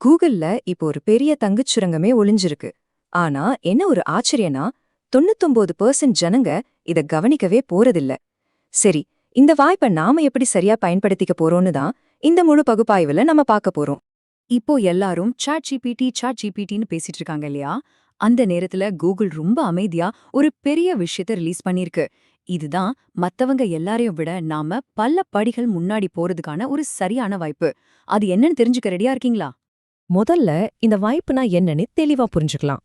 கூகுள்ல இப்போ ஒரு பெரிய தங்கச் சுரங்கமே ஒளிஞ்சிருக்கு. ஆனா என்ன ஒரு ஆச்சரியனா 99% ஜனங்க இத கவனிக்கவே போறதில்ல. சரி, இந்த வாய்ப்பை நாம எப்படி சரியா பயன்படுத்திக்க போறோம்னு தான் இந்த முழு பகுப்பாய்வுல நம்ம பார்க்க போறோம். இப்போ எல்லாரும் சாட் ஜிபிடின்னு பேசிட்டு இருக்காங்க இல்லையா? அந்த நேரத்துல கூகுள் ரொம்ப அமைதியா ஒரு பெரிய விஷயத்த ரிலீஸ் பண்ணிருக்கு. இதுதான் மத்தவங்க எல்லாரையும் விட நாம பல படிகள் முன்னாடி போறதுக்கான ஒரு சரியான வாய்ப்பு. அது என்னன்னு தெரிஞ்சுக்க ரெடியா இருக்கீங்களா? முதல்ல இந்த வாய்ப்புனா என்னன்னு தெளிவா புரிஞ்சுக்கலாம்.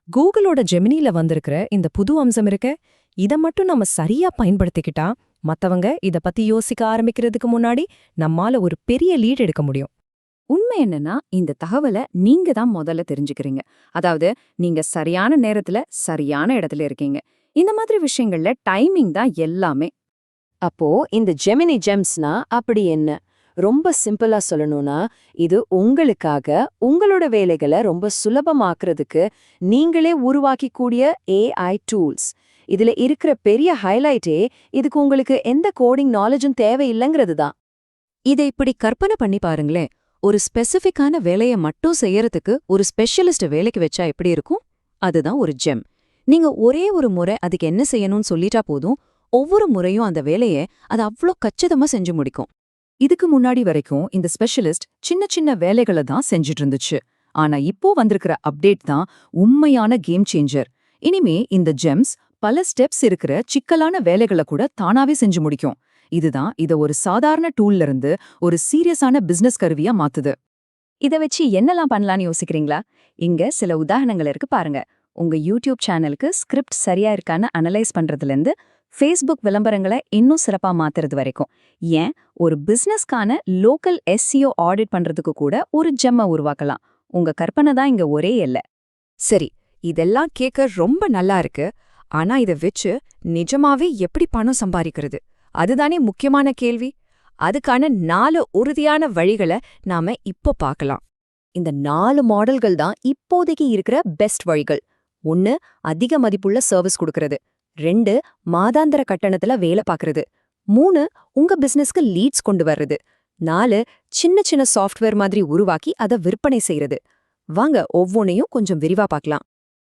கூகுளோட ஜெமினில வந்திருக்கிற இந்த புது அம்சம் இருக்க, இத மட்டும் நம்ம சரியா பயன்படுத்திக்கிட்டா மத்தவங்க இத பத்தி யோசிக்க ஆரம்பிக்கிறதுக்கு முன்னாடி நம்மால ஒரு பெரிய லீட் எடுக்க முடியும். உண்மை என்னன்னா, இந்த தகவலை நீங்க தான் முதல்ல தெரிஞ்சுக்கிறீங்க. அதாவது, நீங்க சரியான நேரத்துல சரியான இடத்துல இருக்கீங்க. இந்த மாதிரி விஷயங்கள்ல டைமிங் தான் எல்லாமே. அப்போ இந்த ஜெமினி ஜெம்ஸ்னா அப்படி என்ன? ரொம்ப சிம்பிளா சொல்லணும்னா, இது உங்களுக்காக உங்களோட வேலைகளை ரொம்ப சுலபமாக்குறதுக்கு நீங்களே உருவாக்கிக்கூடிய ஏஐ டூல்ஸ். இதுல இருக்கிற பெரிய ஹைலைட்டே இதுக்கு உங்களுக்கு எந்த கோடிங் நாலேஜும் தேவையில்லைங்கிறது தான். இதை இப்படி கற்பனை பண்ணி பாருங்களேன். ஒரு ஸ்பெசிஃபிக்கான வேலையை மட்டும் செய்யறதுக்கு ஒரு ஸ்பெஷலிஸ்ட் வேலைக்கு வச்சா எப்படி இருக்கும்? அதுதான் ஒரு ஜெம். நீங்க ஒரே ஒரு முறை அதுக்கு என்ன செய்யணும்னு சொல்லிட்டா போதும், ஒவ்வொரு முறையும் அந்த வேலையை அது அவ்ளோ கச்சிதமா செஞ்சு முடிக்கும். இதுக்கு முன்னாடி வரைக்கும் இந்த ஸ்பெஷலிஸ்ட் சின்ன சின்ன வேலைகளை தான் செஞ்சுட்டு இருந்துச்சு. ஆனா இப்போ வந்திருக்கிற அப்டேட் தான் உண்மையான கேம் சேஞ்சர். இனிமே இந்த ஜெம்ஸ் பல ஸ்டெப்ஸ் இருக்கிற சிக்கலான வேலைகளை கூட தானாவே செஞ்சு முடிக்கும். இதுதான் இத ஒரு சாதாரண டூல்ல இருந்து ஒரு சீரியஸான பிசினஸ் கருவியா மாத்துது. இத வச்சு என்னெல்லாம் பண்ணலாம்னு யோசிக்கிறீங்களா? இங்க சில உதாரணங்கள் இருக்கு பாருங்க. உங்க யூடியூப் சேனலுக்கு ஸ்கிரிப்ட் சரியா இருக்கான்னு அனலைஸ் பண்றதுல இருந்து ஃபேஸ்புக் விளம்பரங்களை இன்னும் சிறப்பா மாத்துறது வரைக்கும், ஏன் ஒரு பிசினஸ்க்கான லோக்கல் எஸ்சிஓ ஆடிட் பண்றதுக்கு கூட ஒரு ஜெம்மை உருவாக்கலாம். உங்க கற்பனை தான் இங்க ஒரே எல்லை. சரி, இதெல்லாம் கேட்க ரொம்ப நல்லா இருக்கு. ஆனா இத வச்சு நிஜமாவே எப்படி பணம் சம்பாதிக்கிறது? அதுதானே முக்கியமான கேள்வி. அதுக்கான 4 உறுதியான வழிகளை நாம இப்போ பார்க்கலாம். இந்த 4 மாடல்கள் தான் இப்போதைக்கு இருக்கிற பெஸ்ட் வழிகள். 1, அதிக மதிப்புள்ள சர்வீஸ் கொடுக்கறது. 2, மாதாந்திர கட்டணத்துல வேலை பார்க்கறது. 3, உங்க பிசினஸ்க்கு லீட்ஸ் கொண்டு வர்றது. 4, சின்ன சின்ன சாஃப்ட்வேர் மாதிரி உருவாக்கி அதை விற்பனை செய்யறது. வாங்க ஒவ்வொன்னையும் கொஞ்சம் விரிவா பார்க்கலாம்.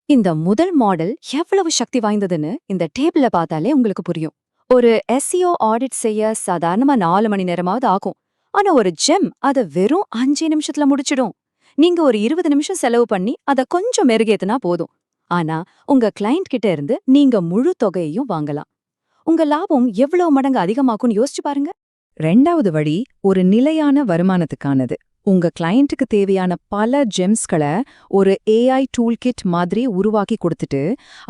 இந்த முதல் மாடல் எவ்வளவு சக்தி வாய்ந்ததுன்னு இந்த டேபிள பார்த்தாலே உங்களுக்கு புரியும். ஒரு எஸ்இஓ ஆடிட் செய்ய சாதாரணமா 4 மணி நேரமாவது ஆகும். ஆனா ஒரு ஜெம் அதை வெறும் 5 நிமிஷத்துல முடிச்சிடும். நீங்க ஒரு 20 நிமிஷம் செலவு பண்ணி அதை கொஞ்சம் மெருகேத்துனா போதும். ஆனா உங்க கிளையண்ட் கிட்ட இருந்து நீங்க முழு தொகையையும் வாங்கலாம். உங்க லாபம் எவ்வளவு மடங்கு அதிகமாக்கும்னு யோசிச்சு பாருங்க. 2வது வழி ஒரு நிலையான வருமானத்துக்கானது. உங்க கிளையண்ட்டுக்கு தேவையான பல ஜெம்ஸ்களை ஒரு ஏஐ டூல் கிட் மாதிரி உருவாக்கி கொடுத்துட்டு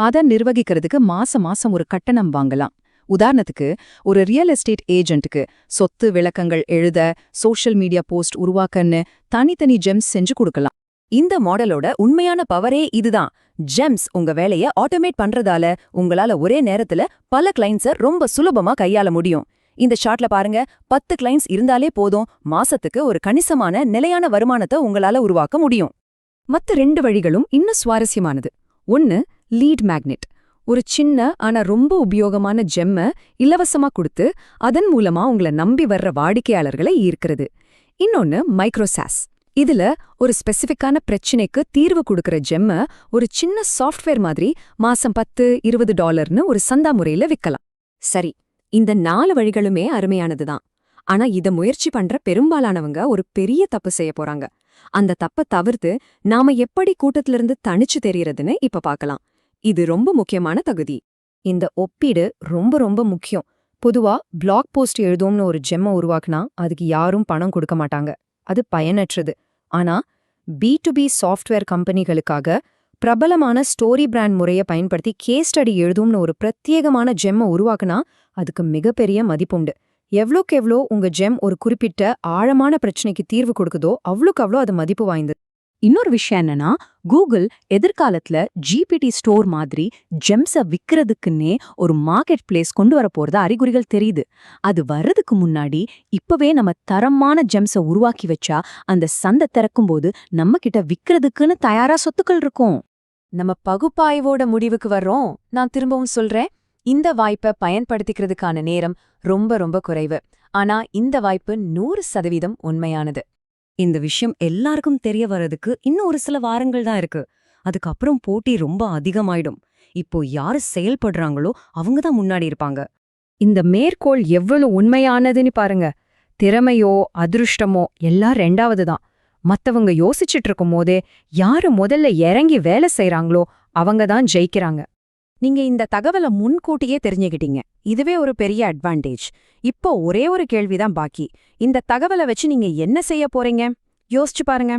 அதை நிர்வகிக்கிறதுக்கு மாசம் ஒரு கட்டணம் வாங்கலாம். உதாரணத்துக்கு, ஒரு ரியல் எஸ்டேட் ஏஜென்ட்டுக்கு சொத்து விளக்கங்கள் எழுத, சோஷியல் மீடியா போஸ்ட் உருவாக்கன்னு தனித்தனி ஜெம்ஸ் செஞ்சு கொடுக்கலாம். இந்த மாடலோட உண்மையான பவரே இதுதான். ஜெம்ஸ் உங்க வேலைய ஆட்டோமேட் பண்றதால உங்களால ஒரே நேரத்துல பல கிளைண்ட்ஸை ரொம்ப சுலபமா கையாள முடியும். இந்த ஷார்ட்ல பாருங்க, 10 கிளைண்ட்ஸ் இருந்தாலே போதும், மாசத்துக்கு ஒரு கணிசமான நிலையான வருமானத்தை உங்களால உருவாக்க முடியும். மத்த 2 வழிகளும் இன்னும் சுவாரஸ்யமானது. 1, லீட் மேக்னெட். ஒரு சின்ன ஆனா ரொம்ப உபயோகமான ஜெம்ம இலவசமா கொடுத்து அதன் மூலமா உங்களை நம்பி வர்ற வாடிக்கையாளர்களை ஈர்க்கிறது. இன்னொன்னு மைக்ரோசாஸ். இதுல ஒரு ஸ்பெசிஃபிக்கான பிரச்சனைக்கு தீர்வு கொடுக்கற ஜெம்ம ஒரு சின்ன சாஃப்ட்வேர் மாதிரி மாசம் $10-20 ஒரு சந்தா முறையில விக்கலாம். சரி, இந்த 4 வழிகளுமே அருமையானதுதான். ஆனா இத முயற்சி பண்ற பெரும்பாலானவங்க ஒரு பெரிய தப்பு செய்ய போறாங்க. அந்த தப்ப தவிர்த்து நாம எப்படி கூட்டத்திலிருந்து தனிச்சு தெரியறதுன்னு இப்ப பார்க்கலாம். இது ரொம்ப முக்கியமான தகுதி. இந்த ஒப்பீடு ரொம்ப முக்கியம். பொதுவா பிளாக் போஸ்ட் எழுதும்னு ஒரு ஜெம்ம உருவாக்குனா அதுக்கு யாரும் பணம் கொடுக்க மாட்டாங்க. அது பயனற்றது. ஆனா B2B சாஃப்ட்வேர் கம்பெனிகளுக்காக பிரபலமான ஸ்டோரி பிராண்ட் முறையை பயன்படுத்தி கேஸ் ஸ்டடி எழுதும்னு ஒரு பிரத்யேகமான ஜெம்ம உருவாக்குனா அதுக்கு மிகப்பெரிய மதிப்புண்டு. எவ்வளோக்கெவ்வளோ உங்க ஜெம் ஒரு குறிப்பிட்ட ஆழமான பிரச்சனைக்கு தீர்வு கொடுக்குதோ அவ்வளோக்கு அது மதிப்பு வாய்ந்தது. இன்னொரு விஷயம் என்னன்னா, கூகுள் எதிர்காலத்துல ஜிபிடி ஸ்டோர் மாதிரி ஜெம்ஸ விக்கிறதுக்குன்னே ஒரு மார்க்கெட் பிளேஸ் கொண்டு வர போறதா அறிகுறிகள் தெரியுது. அது வர்றதுக்கு முன்னாடி இப்பவே நம்ம தரமான ஜெம்ஸ உருவாக்கி வச்சா அந்த சந்தை திறக்கும்போது நம்ம கிட்ட விக்கிறதுக்குன்னு தயாரா சொத்துக்கள் இருக்கும். நம்ம பகுப்பாய்வோட முடிவுக்கு வர்றோம். நான் திரும்பவும் சொல்றேன், இந்த வாய்ப்பை பயன்படுத்திக்கிறதுக்கான நேரம் ரொம்ப குறைவு. ஆனா இந்த வாய்ப்பு 100% உண்மையானது. இந்த விஷயம் எல்லாருக்கும் தெரிய வர்றதுக்கு இன்னும் ஒரு சில வாரங்கள் தான் இருக்கு. அதுக்கப்புறம் போட்டி ரொம்ப அதிகமாயிடும். இப்போ யாரு செயல்படுறாங்களோ அவங்க தான் முன்னாடி இருப்பாங்க. இந்த மேற்கோள் எவ்வளவு உண்மையானதுன்னு பாருங்க. திறமையோ அதிருஷ்டமோ எல்லாம் ரெண்டாவது தான். மத்தவங்க யோசிச்சுட்டு இருக்கும் போதே யாரு முதல்ல இறங்கி வேலை செய்றாங்களோ அவங்க தான் ஜெயிக்கிறாங்க. நீங்க இந்த தகவலை முன்கூட்டியே தெரிஞ்சுக்கிட்டீங்க. இதுவே ஒரு பெரிய அட்வான்டேஜ். இப்போ ஒரே ஒரு கேள்விதான் பாக்கி. இந்த தகவலை வச்சு நீங்க என்ன செய்ய போறீங்க? யோசிச்சு பாருங்க.